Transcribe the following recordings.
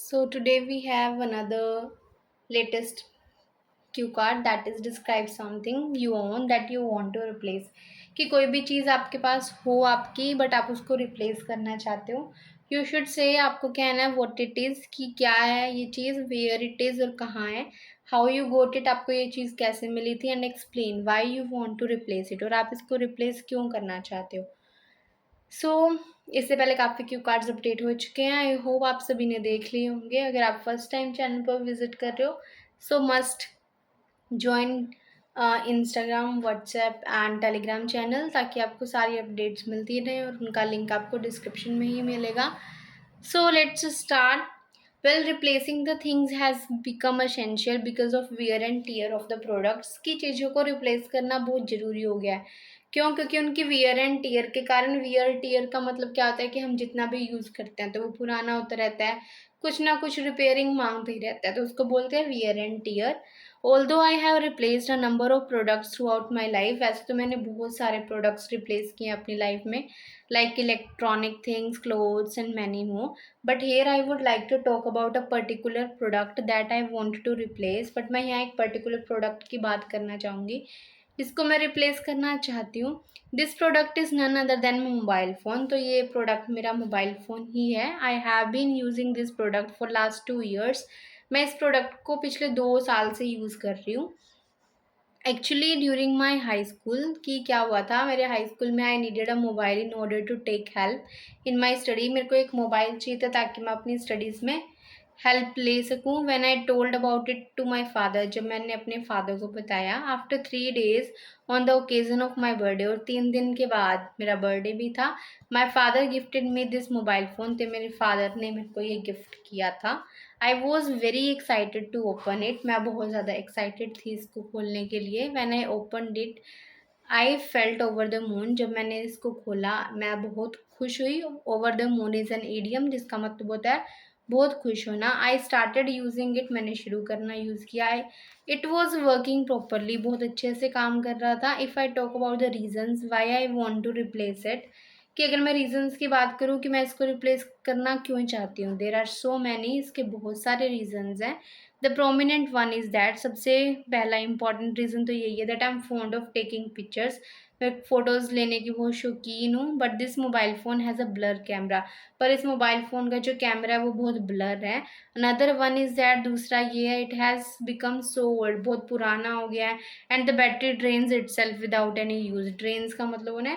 So today we have another latest cue card that is describe something you own that you want to replace. कि कोई भी चीज़ आपके पास हो आपकी but आप उसको रिप्लेस करना चाहते हो। यू शुड से आपको कहना है व्हाट इट इज़, कि क्या है ये चीज़, वेयर इट इज़ और कहाँ है, हाउ यू गोट इट, आपको ये चीज़ कैसे मिली थी, and explain why you want to replace it, और आप इसको रिप्लेस क्यों करना चाहते हो। सो इससे पहले काफ़ी क्यू कार्ड्स अपडेट हो चुके हैं। आई होप आप सभी ने देख लिए होंगे। अगर आप फर्स्ट टाइम चैनल पर विजिट कर रहे हो सो must join Instagram, WhatsApp and Telegram channel, ताकि आपको सारी अपडेट्स मिलती रहें, और उनका लिंक आपको डिस्क्रिप्शन में ही मिलेगा। So let's start. Well, replacing the things has become essential because of wear and tear of the products. की चीज़ों को रिप्लेस करना बहुत ज़रूरी हो गया है। क्यों? क्योंकि उनकी वियर एंड टीयर के कारण, वियर टीयर का मतलब क्या होता है कि हम जितना भी यूज़ करते हैं तो वो पुराना होता रहता है, कुछ ना कुछ रिपेयरिंग मांगते ही रहता है, तो उसको बोलते हैं wear and tear. Although I have replaced a number of products throughout my life, वैसे तो मैंने बहुत सारे प्रोडक्ट्स रिप्लेस किए हैं अपनी लाइफ में, like electronic things, clothes and many more. But here I would like to talk about a particular product that I want to replace. But मैं यहाँ एक पर्टिकुलर प्रोडक्ट की बात करना चाहूँगी जिसको मैं रिप्लेस करना चाहती हूँ। This product is none other than mobile phone. तो ये प्रोडक्ट मेरा मोबाइल फ़ोन ही है। I have been using this product for last 2 years। मैं इस प्रोडक्ट को पिछले 2 साल से यूज़ कर रही हूँ। Actually during my high school, की क्या हुआ था, मेरे हाई स्कूल में I needed a mobile in order to take help in my study. मेरे को एक मोबाइल चाहिए था ताकि मैं अपनी स्टडीज़ में हेल्प ले सकूँ। When I told about it to my father, जब मैंने अपने फादर को बताया, after 3 days on the occasion of my birthday, और 3 दिन के बाद मेरा बर्थडे भी था, my father gifted me this mobile phone. तो मेरे फादर ने मेरे को ये गिफ्ट किया था। I was very excited to open it. मैं बहुत ज़्यादा एक्साइटेड थी इसको खोलने के लिए। When I open it I felt over the moon. जब मैंने इसको खोला मैं बहुत खुश हुई। Over the moon is an idiom जिसका मतलब होता है बहुत खुश होना। आई स्टार्टेड यूजिंग इट, मैंने शुरू करना यूज़ किया। I it was working properly, बहुत अच्छे से काम कर रहा था। If I talk about the reasons why I want to replace it, कि अगर मैं रीजंस की बात करूँ कि मैं इसको रिप्लेस करना क्यों चाहती हूँ, देर आर सो मैनी, इसके बहुत सारे रीजंस हैं। The prominent one is that, सबसे पहला इंपॉर्टेंट रीज़न तो यही है that I am fond of taking pictures. मैं फ़ोटोज़ लेने की बहुत शौकीन हूँ। But this mobile phone has a blur camera, पर इस मोबाइल फ़ोन का जो कैमरा है वो बहुत ब्लर है। अनदर वन इज़ दैट, दूसरा ये है, it has become so old, बहुत पुराना हो गया है। And the battery drains it self without any use. Drains का मतलब उन्हें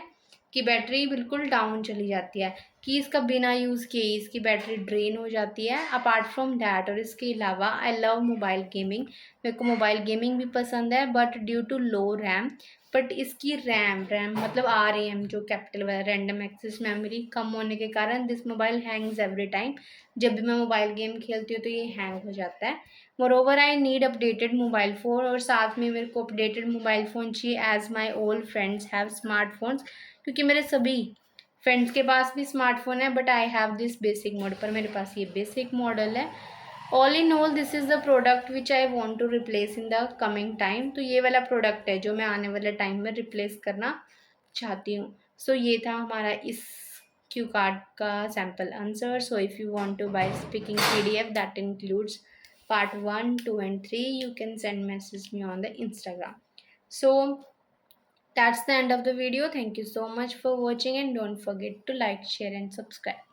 कि बैटरी बिल्कुल डाउन चली जाती है, कि इसका बिना यूज़ किए इसकी बैटरी ड्रेन हो जाती है। अपार्ट फ्रॉम दैट, और इसके अलावा आई लव मोबाइल गेमिंग, मेरे को मोबाइल गेमिंग भी पसंद है। But due to low RAM, but इसकी रैम मतलब RAM जो कैपिटल वाला, रैंडम एक्सेस मेमोरी कम होने के कारण this mobile hangs every time. जब भी मैं मोबाइल गेम खेलती हूँ तो ये हैंग हो जाता है। More over I need updated mobile phone, और साथ में मेरे को अपडेटेड मोबाइल फ़ोन चाहिए as my old friends have smartphones, क्योंकि मेरे सभी फ्रेंड्स के पास भी स्मार्टफोन है। But I have this basic model, पर मेरे पास ये बेसिक मॉडल है। All in all this is the product which I want to replace in the coming time. तो ये वाला प्रोडक्ट है जो मैं आने वाले टाइम में रिप्लेस करना चाहती हूँ। सो ये था हमारा इस क्यू कार्ड का sample answer. So if you want two by speaking PDF that includes part 1, 2 and 3, you can send message me on the Instagram. So that's the end of the video. Thank you so much for watching, and don't forget to like, share and subscribe.